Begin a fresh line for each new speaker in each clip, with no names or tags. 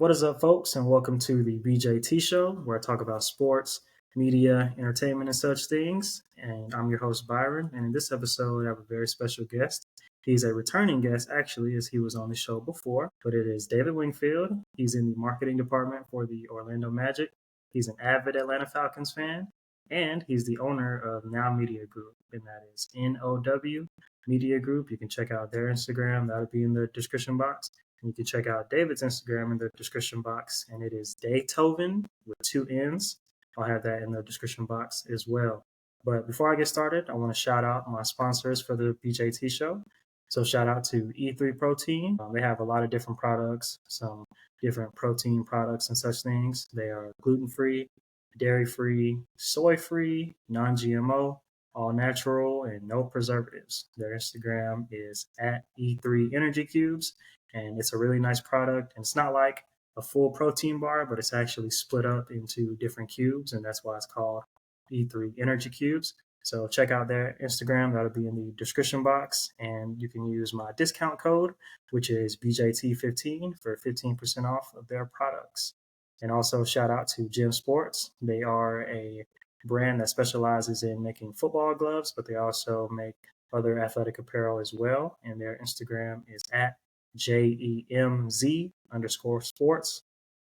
What is up, folks, and welcome to the BJT Show, where I talk about sports, media, entertainment, and such things. And I'm your host, Byron. And in this episode, I have a very special guest. He's a returning guest, actually, as he was on the show before, but it is David Wingfield. He's in the marketing department for the Orlando Magic. He's an avid Atlanta Falcons fan, and he's the owner of Now Media Group, and that is NOW Media Group. You can check out their Instagram, that'll be in the description box. And you can check out David's Instagram in the description box, and it is Daytoven with two N's. I'll have that in the description box as well. But before I get started, I want to shout out my sponsors for the BJT show. So shout out to E3 Protein. They have a lot of different products, some different protein products and such things. They are gluten-free, dairy-free, soy-free, non-GMO, all natural, and no preservatives. Their Instagram is at E3 Energy Cubes, and it's a really nice product. And it's not like a full protein bar, but it's actually split up into different cubes, and that's why it's called E3 Energy Cubes. So check out their Instagram. That'll be in the description box, and you can use my discount code, which is BJT15 for 15% off of their products. And also shout out to Gym Sports. They are a brand that specializes in making football gloves, but they also make other athletic apparel as well. And their Instagram is at JEMZ_sports.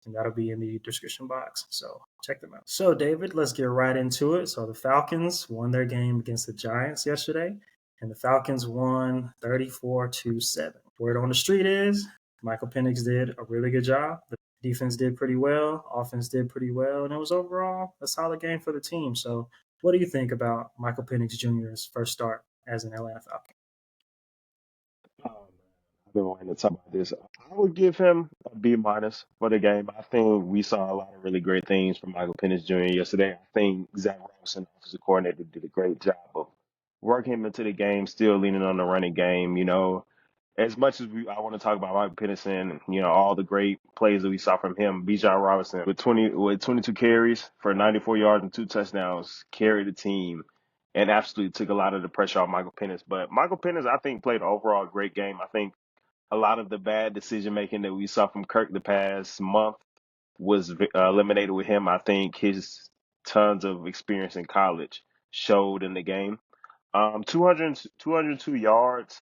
And that'll be in the description box. So check them out. So, David, let's get right into it. So the Falcons won their game against the Giants yesterday, and the Falcons won 34-7. Word on the street is Michael Penix did a really good job. The defense did pretty well. Offense did pretty well. And it was overall a solid game for the team. So what do you think about Michael Penix Jr.'s first start as an Atlanta Falcon?
I've been wanting to talk about this. I would give him a B minus for the game. I think we saw a lot of really great things from Michael Penix Jr. yesterday. I think Zach Robinson, offensive coordinator, did a great job of working him into the game, still leaning on the running game. As much as I want to talk about Michael Penix and all the great plays that we saw from him, Bijan Robinson with 22 carries for 94 yards and 2 touchdowns carried the team and absolutely took a lot of the pressure off Michael Penix. But Michael Penix, I think, played an overall great game. I think a lot of the bad decision making that we saw from Kirk the past month was eliminated with him. I think his tons of experience in college showed in the game. 202 yards,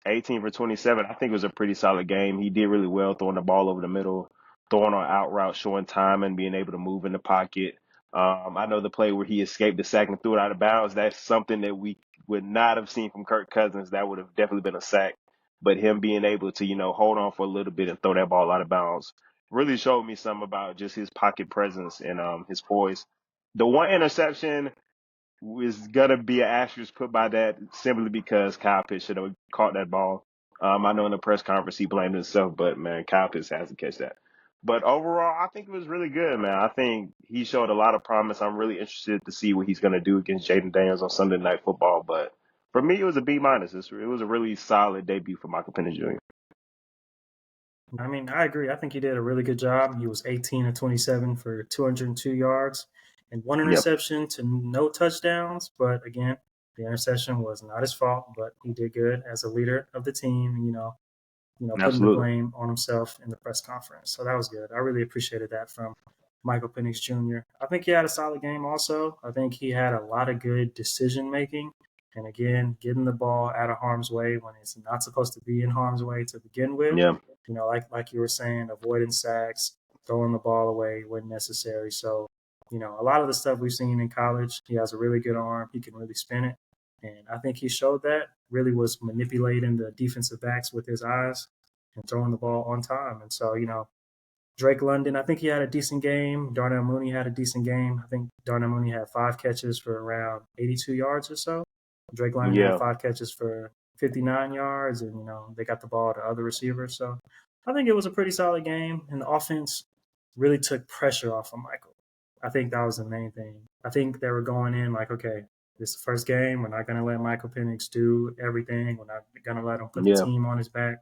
18 for 27. I think it was a pretty solid game. He did really well throwing the ball over the middle, throwing on out routes, showing time, and being able to move in the pocket. I know the play where he escaped the sack and threw it out of bounds. That's something that we would not have seen from Kirk Cousins. That would have definitely been a sack. But him being able to, hold on for a little bit and throw that ball out of bounds really showed me something about just his pocket presence and his poise. The one interception is gonna be an asterisk put by that simply because Kyle Pitts should have caught that ball. I know in the press conference he blamed himself, but man, Kyle Pitts has to catch that. But overall, I think it was really good, man. I think he showed a lot of promise. I'm really interested to see what he's gonna do against Jaden Daniels on Sunday Night Football. But for me, it was a B minus. It was a really solid debut for Michael Penix Jr.
I mean, I agree. I think he did a really good job. He was 18 of 27 for 202 yards and one
Yep,
interception to no touchdowns. But again, the interception was not his fault, but he did good as a leader of the team, putting the
absolutely.
blame on himself in the press conference. So that was good. I really appreciated that from Michael Penix Jr. I think he had a solid game also. I think he had a lot of good decision making. And again, getting the ball out of harm's way when it's not supposed to be in harm's way to begin with.
Yeah,
Like you were saying, avoiding sacks, throwing the ball away when necessary. So, a lot of the stuff we've seen in college, he has a really good arm. He can really spin it. And I think he showed that, really was manipulating the defensive backs with his eyes and throwing the ball on time. And so, Drake London, I think he had a decent game. Darnell Mooney had a decent game. I think Darnell Mooney had 5 catches for around 82 yards or so. Drake London had
yeah.
5 catches for 59 yards, and they got the ball to other receivers. So I think it was a pretty solid game, and the offense really took pressure off of Michael. I think that was the main thing. I think they were going in like, okay, this is the first game. We're not going to let Michael Penix do everything. We're not going to let him put the
Yeah.
team on his back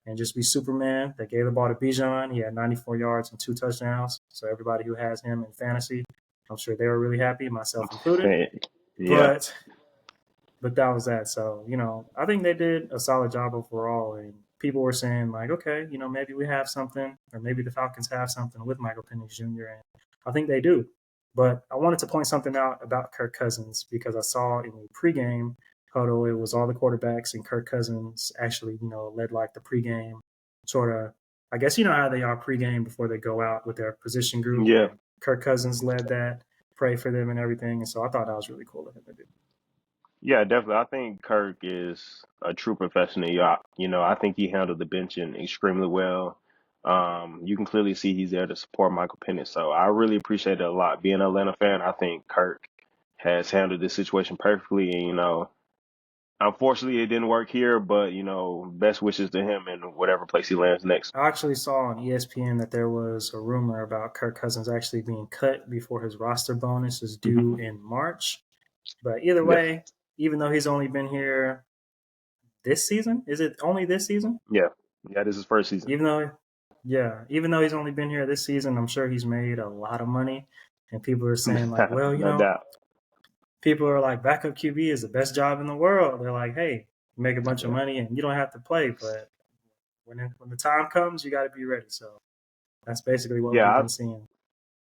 and just be Superman. They gave the ball to Bijan. He had 94 yards and 2 touchdowns. So everybody who has him in fantasy, I'm sure they were really happy, myself included.
Yeah.
But that was that. So, I think they did a solid job overall. And people were saying like, okay, maybe we have something, or maybe the Falcons have something with Michael Penix Jr. And I think they do. But I wanted to point something out about Kirk Cousins because I saw in the pregame huddle it was all the quarterbacks and Kirk Cousins actually, led like the pregame sort of. I guess you know how they are pregame before they go out with their position group,
Yeah.
and Kirk Cousins led that, pray for them and everything. And so I thought that was really cool of him to do.
Yeah, definitely. I think Kirk is a true professional. I think he handled the benching extremely well. You can clearly see he's there to support Michael Penix. So I really appreciate it a lot. Being an Atlanta fan, I think Kirk has handled this situation perfectly. And, unfortunately, it didn't work here, but, best wishes to him in whatever place he lands next.
I actually saw on ESPN that there was a rumor about Kirk Cousins actually being cut before his roster bonus is due in March. But either
Yeah.
way, even though he's only been here this season, is it only this season?
Yeah. Yeah, this is first season.
Even though, yeah, even though he's only been here this season, I'm sure he's made a lot of money. And people are saying like, well,
No doubt.
people are like, backup QB is the best job in the world. They're like, hey, you make a bunch of
Yeah.
money and you don't have to play, but when the time comes, you got to be ready. So that's basically what we've
Yeah,
been seeing.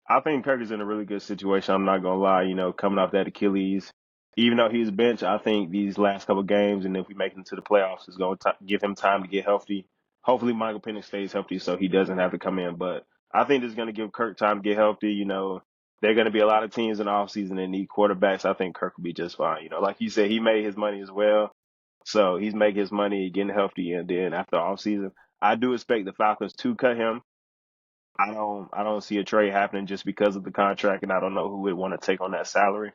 I think Kirk is in a really good situation. I'm not gonna lie, coming off that Achilles, even though he's benched, I think these last couple games, and if we make it to the playoffs, is going to give him time to get healthy. Hopefully, Michael Penix stays healthy so he doesn't have to come in. But I think this is going to give Kirk time to get healthy. There are going to be a lot of teams in the offseason that need quarterbacks. I think Kirk will be just fine. Like you said, he made his money as well. So he's making his money, getting healthy, and then after offseason, I do expect the Falcons to cut him. I don't see a trade happening just because of the contract, and I don't know who would want to take on that salary.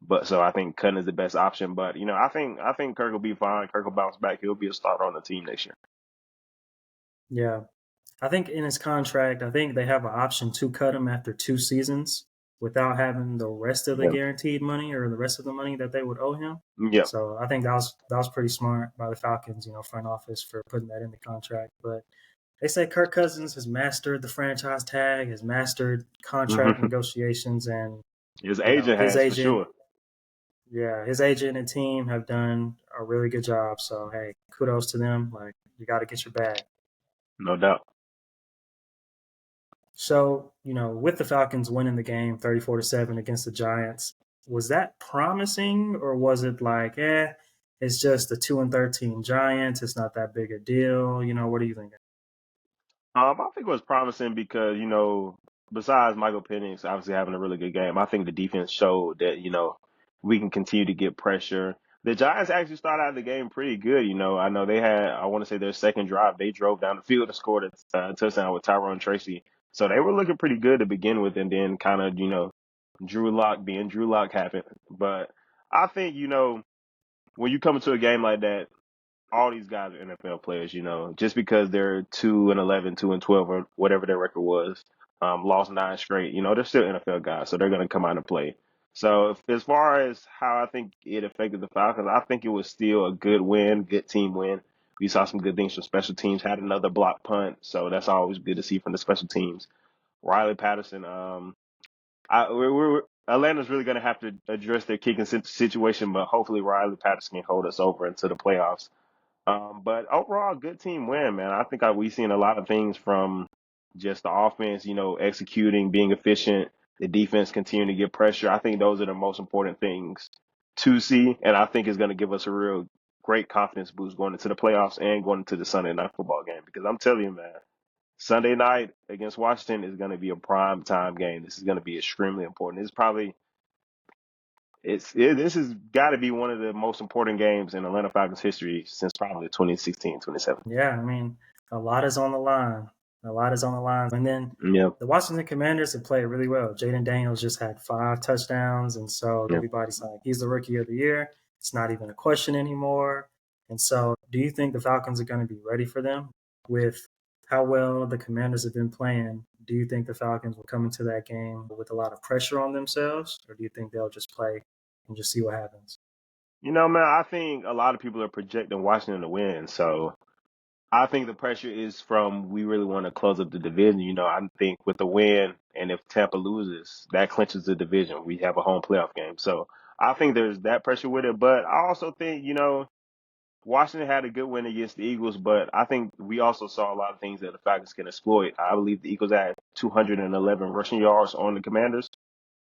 But so I think cutting is the best option. But I think Kirk will be fine. Kirk will bounce back. He'll be a starter on the team next year.
Yeah. I think in his contract, I think they have an option to cut him after 2 seasons without having the rest of the
Yeah.
guaranteed money or the rest of the money that they would owe him.
Yeah.
So I think that was pretty smart by the Falcons, front office for putting that in the contract. But they say Kirk Cousins has mastered the franchise tag, has mastered contract negotiations, and
His agent
his
has for
agent,
sure.
yeah, his agent and team have done a really good job. So hey, kudos to them. Like you got to get your bag.
No doubt.
So, with the Falcons winning the game 34-7 against the Giants, was that promising or was it like, it's just the 2-13 Giants, it's not that big a deal? What do you think?
I think it was promising because, besides Michael Penix obviously having a really good game, I think the defense showed that, we can continue to get pressure. The Giants actually started out the game pretty good. I know they had, I want to say their second drive, they drove down the field and scored a touchdown with Tyrone Tracy. So they were looking pretty good to begin with, and then kind of, Drew Lock being Drew Lock happened. But I think, when you come into a game like that, all these guys are NFL players, just because they're 2-11, 2-12, or whatever their record was, lost nine straight, they're still NFL guys, so they're going to come out and play. So as far as how I think it affected the Falcons, I think it was still a good win, good team win. We saw some good things from special teams, had another block punt, so that's always good to see from the special teams. Riley Patterson, Atlanta's really going to have to address their kicking situation, but hopefully Riley Patterson can hold us over into the playoffs. But overall, good team win, man. I think we've seen a lot of things from just the offense, executing, being efficient, the defense continuing to get pressure. I think those are the most important things to see, and I think it's going to give us a real great confidence boost going into the playoffs and going into the Sunday night football game. Because I'm telling you, man, Sunday night against Washington is going to be a prime time game. This is going to be extremely important. This has got to be one of the most important games in Atlanta Falcons history since probably 2016, 2017.
Yeah, I mean, a lot is on the line. A lot is on the line. And then
Yeah,
the Washington Commanders have played really well. Jaden Daniels just had 5 touchdowns. And so
yeah.
everybody's like, he's the rookie of the year. It's not even a question anymore. And so do you think the Falcons are going to be ready for them with how well the Commanders have been playing? Do you think the Falcons will come into that game with a lot of pressure on themselves? Or do you think they'll just play and just see what happens?
Man, I think a lot of people are projecting Washington to win. So I think the pressure is from we really want to close up the division. I think with the win, and if Tampa loses, that clinches the division. We have a home playoff game. So I think there's that pressure with it. But I also think, Washington had a good win against the Eagles, but I think we also saw a lot of things that the Falcons can exploit. I believe the Eagles had 211 rushing yards on the Commanders.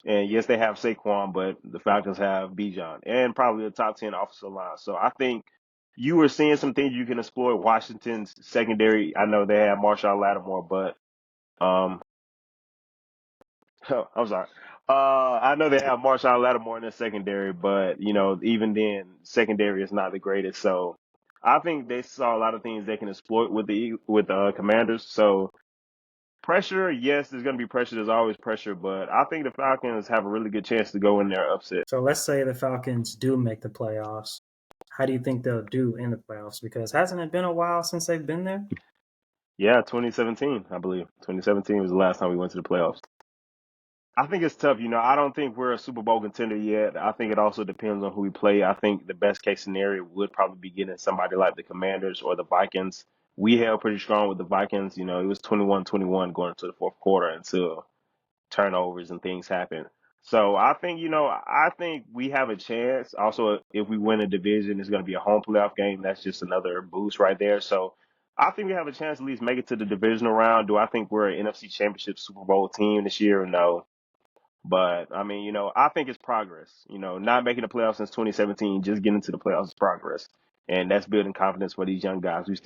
And yes, they have Saquon, but the Falcons have Bijan and probably a top 10 offensive line. So I think you were seeing some things you can exploit. Washington's secondary, I know they have Marshawn Lattimore, but um, I'm sorry. I know they have Marshawn Lattimore in the secondary, but even then, secondary is not the greatest. So I think they saw a lot of things they can exploit with Commanders. So pressure, yes, there's going to be pressure. There's always pressure, but I think the Falcons have a really good chance to go in there upset.
So let's say the Falcons do make the playoffs. How do you think they'll do in the playoffs? Because hasn't it been a while since they've been there?
Yeah, 2017, I believe. 2017 was the last time we went to the playoffs. I think it's tough. I don't think we're a Super Bowl contender yet. I think it also depends on who we play. I think the best case scenario would probably be getting somebody like the Commanders or the Vikings. We held pretty strong with the Vikings. It was 21-21 going into the fourth quarter until turnovers and things happen. So I think we have a chance. Also, if we win a division, it's going to be a home playoff game. That's just another boost right there. So I think we have a chance to at least make it to the divisional round. Do I think we're an NFC Championship Super Bowl team this year? No. But I mean, I think it's progress. Not making the playoffs since 2017, just getting to the playoffs is progress, and that's building confidence for these young guys. We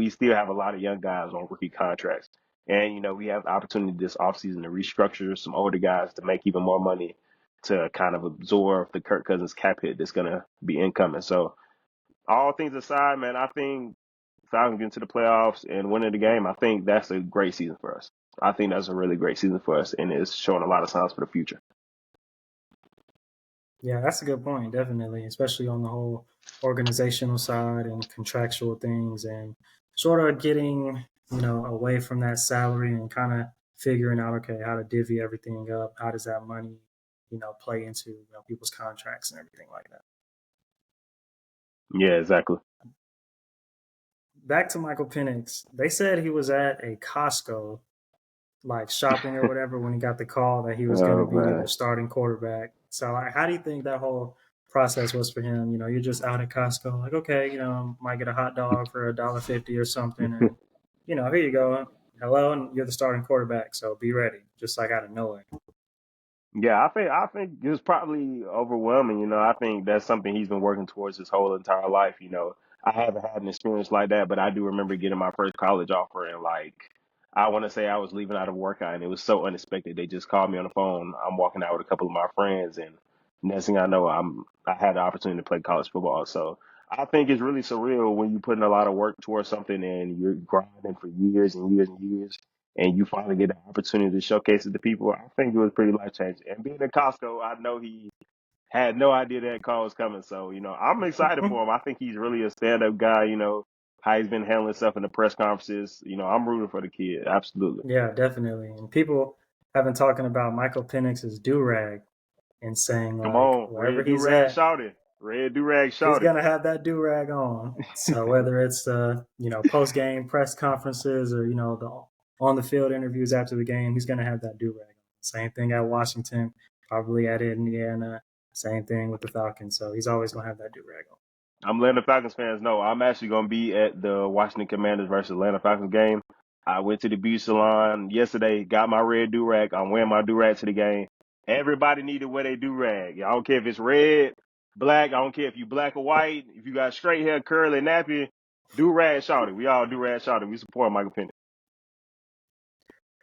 still have a lot of young guys on rookie contracts, and we have the opportunity this offseason to restructure some older guys to make even more money to kind of absorb the Kirk Cousins cap hit that's gonna be incoming. So all things aside, man, I think Falcons getting to the playoffs and winning the game, I think that's a great season for us. I think that's a really great season for us, and it's showing a lot of signs for the future.
Yeah, that's a good point, definitely, especially on the whole organizational side and contractual things and sort of getting, away from that salary and kind of figuring out, okay, how to divvy everything up. How does that money, play into people's contracts and everything like that.
Yeah, exactly.
Back to Michael Penix. They said he was at a Costco, like shopping or whatever, when he got the call that he was going to
Oh
be
man.
the starting quarterback. So, like, how do you think that whole process was for him? You're just out at Costco, like, okay, might get a hot dog for $1.50 or something, and here you go. Hello, and you're the starting quarterback, so be ready. Just like out of nowhere.
Yeah, I think it's probably overwhelming. I think that's something he's been working towards his whole entire life. I haven't had an experience like that, but I do remember getting my first college offer, and like I want to say I was leaving out of workout, and it was so unexpected. They just called me on the phone. I'm walking out with a couple of my friends, and next thing I know, I had the opportunity to play college football. So I think it's really surreal when you put in a lot of work towards something and you're grinding for years and years and years and you finally get an opportunity to showcase it to people. I think it was pretty life changing. And being in Costco, I know he had no idea that call was coming. So, I'm excited for him. I think he's really a stand up guy, how he's been handling stuff in the press conferences. I'm rooting for the kid. Absolutely.
Yeah, definitely. And people have been talking about Michael Penix's durag and saying,
Come
like,
on.
wherever
Red
he's
Durag
at,
shouted. Red Durag
he's
shouted.
gonna have that do rag on. So whether it's post game press conferences or the on the field interviews after the game, he's gonna have that do rag on. Same thing at Washington, probably at Indiana. Same thing with the Falcons. So he's always gonna have that do rag on.
I'm letting the Falcons fans know I'm actually going to be at the Washington Commanders versus Atlanta Falcons game. I went to the beauty salon yesterday, got my red do-rag. I'm wearing my do-rag to the game. Everybody need to wear their do-rag. I don't care if it's red, black. I don't care if you black or white. If you got straight hair, curly, nappy, do-rag shouted. We all do-rag shouted. We support Michael Penix.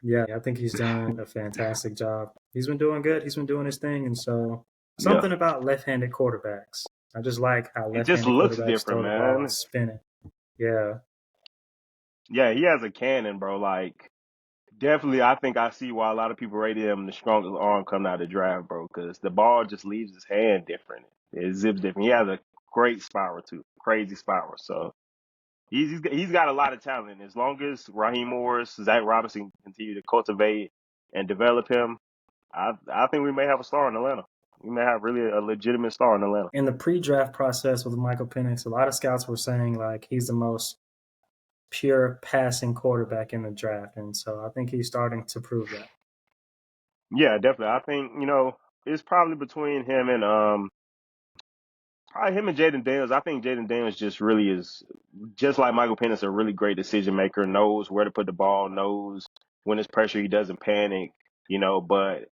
Yeah, I think he's done a fantastic job. He's been doing good. He's been doing his thing, and so
Yeah.
something about left-handed quarterbacks. I just like how
It just
left-handed
looks
quarterbacks
different,
throw the ball
man.
spinning. Yeah,
Yeah, he has a cannon, bro. Like, definitely, I think I see why a lot of people rated him the strongest arm coming out of the draft, bro. Because the ball just leaves his hand different. It zips different. He has a great spiral too, crazy spiral. So he's got a lot of talent. As long as Raheem Morris, Zach Robinson continue to cultivate and develop him, I think we may have a star in Atlanta. We may have really a legitimate star in Atlanta.
in the pre-draft process with Michael Penix, a lot of scouts were saying like he's the most pure passing quarterback in the draft, and so I think he's starting to prove that.
Yeah, definitely. I think it's probably between him and Probably him and Jaden Daniels. I think Jaden Daniels just really is, just like Michael Penix, a really great decision maker, knows where to put the ball, knows when it's pressure, he doesn't panic, but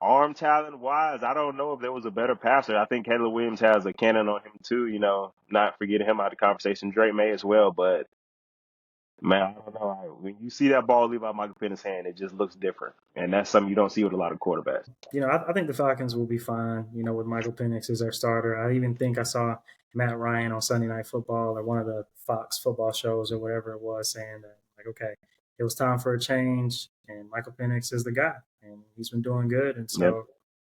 arm talent wise, I don't know if there was a better passer. I think Caleb Williams has a cannon on him too, not forgetting him out of the conversation. Drake May as well, but man, I don't know. When you see that ball leave out Michael Penix's hand, it just looks different. And that's something you don't see with a lot of quarterbacks.
I think the Falcons will be fine, with Michael Penix as their starter. I even think I saw Matt Ryan on Sunday Night Football or one of the Fox football shows or whatever it was saying that, like, okay, it was time for a change, and Michael Penix is the guy, and he's been doing good. And
Yep.
so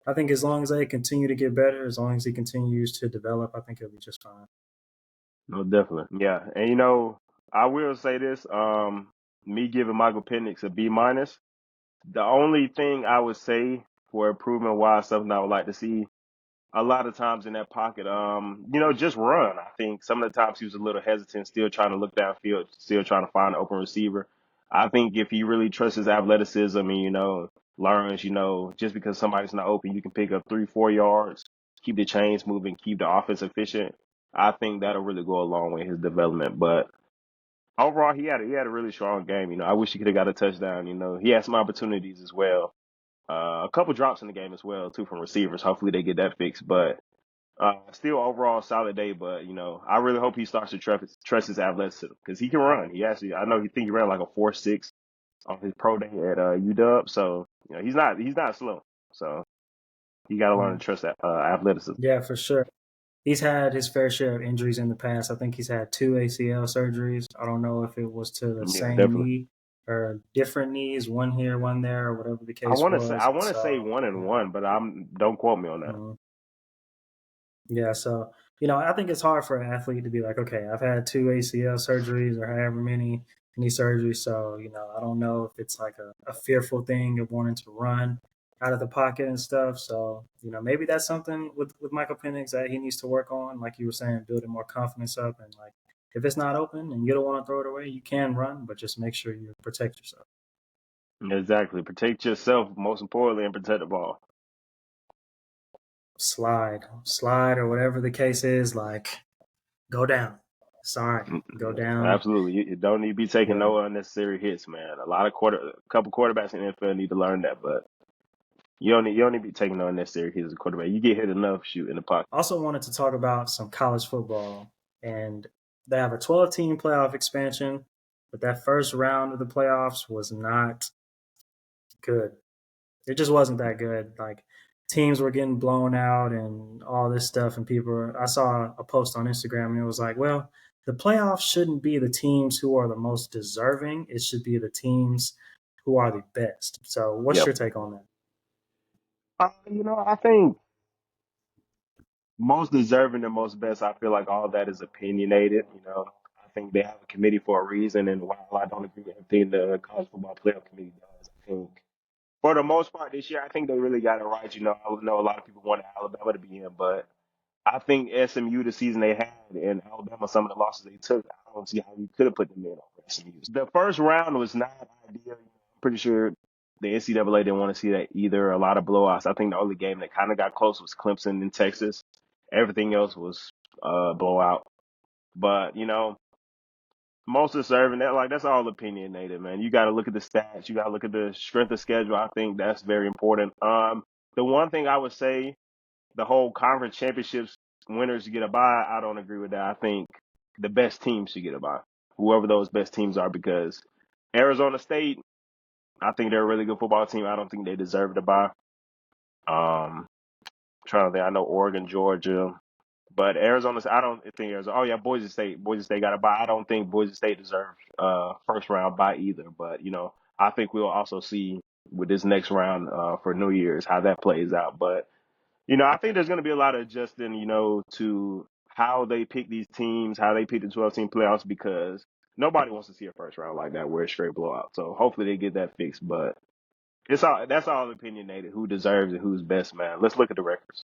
I think as long as they continue to get better, as long as he continues to develop, I think he'll be just fine.
No, definitely. Yeah. And I will say this, me giving Michael Penix a B minus. The only thing I would say for improvement wise, something I would like to see a lot of times in that pocket, just run. I think some of the times he was a little hesitant, still trying to look downfield, still trying to find an open receiver. I think if he really trusts his athleticism and, learns, just because somebody's not open, you can pick up 3-4 yards, keep the chains moving, keep the offense efficient. I think that'll really go a long way in his development. But overall, he had a really strong game. I wish he could have got a touchdown. He had some opportunities as well. A couple drops in the game as well too from receivers. Hopefully they get that fixed. But still overall solid day. But I really hope he starts to trust his athleticism because he can run. I know he ran like a 4.6 on his pro day at UW. So he's not slow. So you got to learn to trust that athleticism.
Yeah, for sure. He's had his fair share of injuries in the past. I think he's had 2 ACL surgeries. I don't know if it was to the
Yeah,
same
definitely.
knee or different knees, one here, one there, or whatever the
I
case
want to say
was.
I
And
want to say
so,
1-1, but don't quote me on that.
Yeah, so I think it's hard for an athlete to be like, okay, I've had 2 ACL surgeries or however many knee surgeries, so I don't know if it's like a fearful thing of wanting to run out of the pocket and stuff. So maybe that's something with Michael Penix that he needs to work on, like you were saying, building more confidence up, and like if it's not open and you don't want to throw it away, you can run, but just make sure you protect yourself.
Exactly. Protect yourself, most importantly, and protect the ball.
Slide, or whatever the case is, like go down. Sorry, go down.
Absolutely. You don't need to be taking
Yeah.
no unnecessary hits, man. A couple quarterbacks in the NFL need to learn that, but you don't need to be taking no unnecessary hits as a quarterback. You get hit enough, shoot in the pocket.
Also wanted to talk about some college football, and they have a 12-team playoff expansion, but that first round of the playoffs was not good. It just wasn't that good. Like teams were getting blown out and all this stuff, and I saw a post on Instagram, and it was like, well, the playoffs shouldn't be the teams who are the most deserving. It should be the teams who are the best. So, what's
Yep.
your take on that?
I think most deserving and most best, I feel like all that is opinionated. I think they have a committee for a reason, and while I don't agree with everything the college football playoff committee does, I think for the most part this year, I think they really got it right. I know a lot of people wanted Alabama to be in, but I think SMU, the season they had, and Alabama, some of the losses they took, I don't see how you could have put them in over SMU. The first round was not ideal. I'm pretty sure the NCAA didn't want to see that either. A lot of blowouts. I think the only game that kind of got close was Clemson in Texas. Everything else was blowout. But most deserving, that's all opinionated, man. You got to look at the stats. You got to look at the strength of schedule. I think that's very important. The one thing I would say, the whole conference championships winners get a bye. I don't agree with that. I think the best teams should get a bye, whoever those best teams are, because Arizona State, I think they're a really good football team. I don't think they deserve to bye. Trying to think, I know Oregon, Georgia, but Arizona, I don't think Arizona. Oh yeah, Boise State. Boise State got a bye. I don't think Boise State deserves first round bye either. But I think we'll also see with this next round for New Year's how that plays out. But I think there's going to be a lot of adjusting, to how they pick these teams, how they pick the 12-team playoffs, because nobody wants to see a first round like that where it's straight blowout. So hopefully they get that fixed. But that's all opinionated. Who deserves it? Who's best, man? Let's look at the records.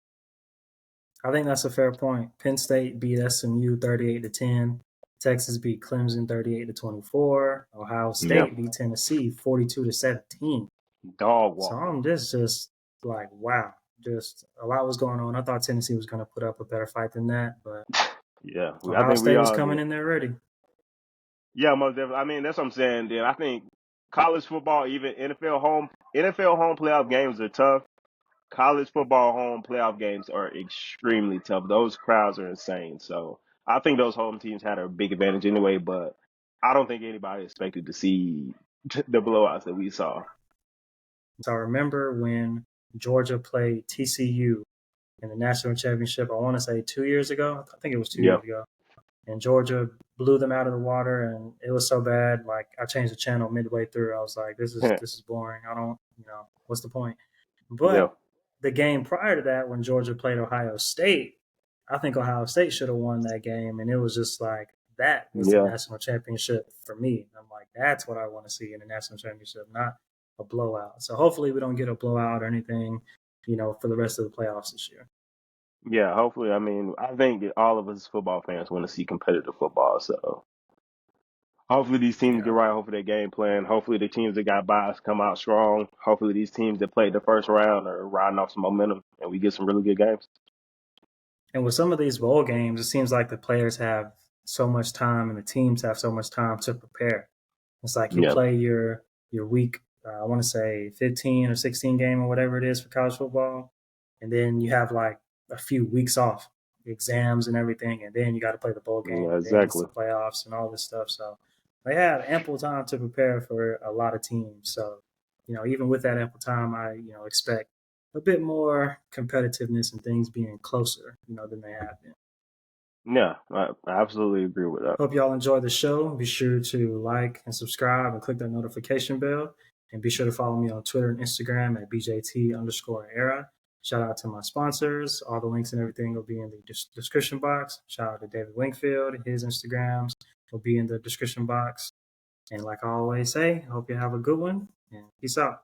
I think that's a fair point. Penn State beat SMU 38-10. Texas beat Clemson 38-24. Ohio
Yeah,
State beat Tennessee 42-17.
dog
So
walking.
I'm just like, wow. just a lot was going on. I thought Tennessee was going to put up a better fight than that, but
Yeah, I
Ohio
think we
State was
all
coming
did.
in there ready.
Yeah, most definitely. I mean, that's what I'm saying. Then I think college football, even NFL home playoff games are tough. College football home playoff games are extremely tough. Those crowds are insane. So I think those home teams had a big advantage anyway. But I don't think anybody expected to see the blowouts that we saw.
So I remember when Georgia played TCU in the national championship. I want to say 2 years ago. I think it was two
Yeah,
years ago. And Georgia blew them out of the water, and it was so bad. Like I changed the channel midway through. I was like, "This is boring. I don't, what's the point?"
yeah,
But the game prior to that, when Georgia played Ohio State, I think Ohio State should have won that game, and it was just like that was the
yeah.
national championship for me. I'm like, that's what I want to see in the national championship, not a blowout. So hopefully we don't get a blowout or anything, for the rest of the playoffs this year.
Yeah, hopefully. I mean, I think all of us football fans want to see competitive football. So hopefully these teams get
Yeah.
right. Hopefully they game plan. Hopefully the teams that got buys come out strong. Hopefully these teams that played the first round are riding off some momentum and we get some really good games.
And with some of these bowl games, it seems like the players have so much time and the teams have so much time to prepare. It's like you
Yeah,
play your week, I want to say 15 or 16 game or whatever it is for college football, and then you have like a few weeks off, exams and everything, and then you got to play the bowl game,
yeah,
and then it's
exactly.
the playoffs and all this stuff. So they have ample time to prepare for a lot of teams. So even with that ample time, I expect a bit more competitiveness and things being closer, than they have been.
Yeah, I absolutely agree with that.
Hope y'all enjoy the show. Be sure to like and subscribe and click that notification bell. And be sure to follow me on Twitter and Instagram at BJT_era. Shout out to my sponsors. All the links and everything will be in the description box. Shout out to David Wingfield. His Instagrams will be in the description box. And like I always say, I hope you have a good one and peace out.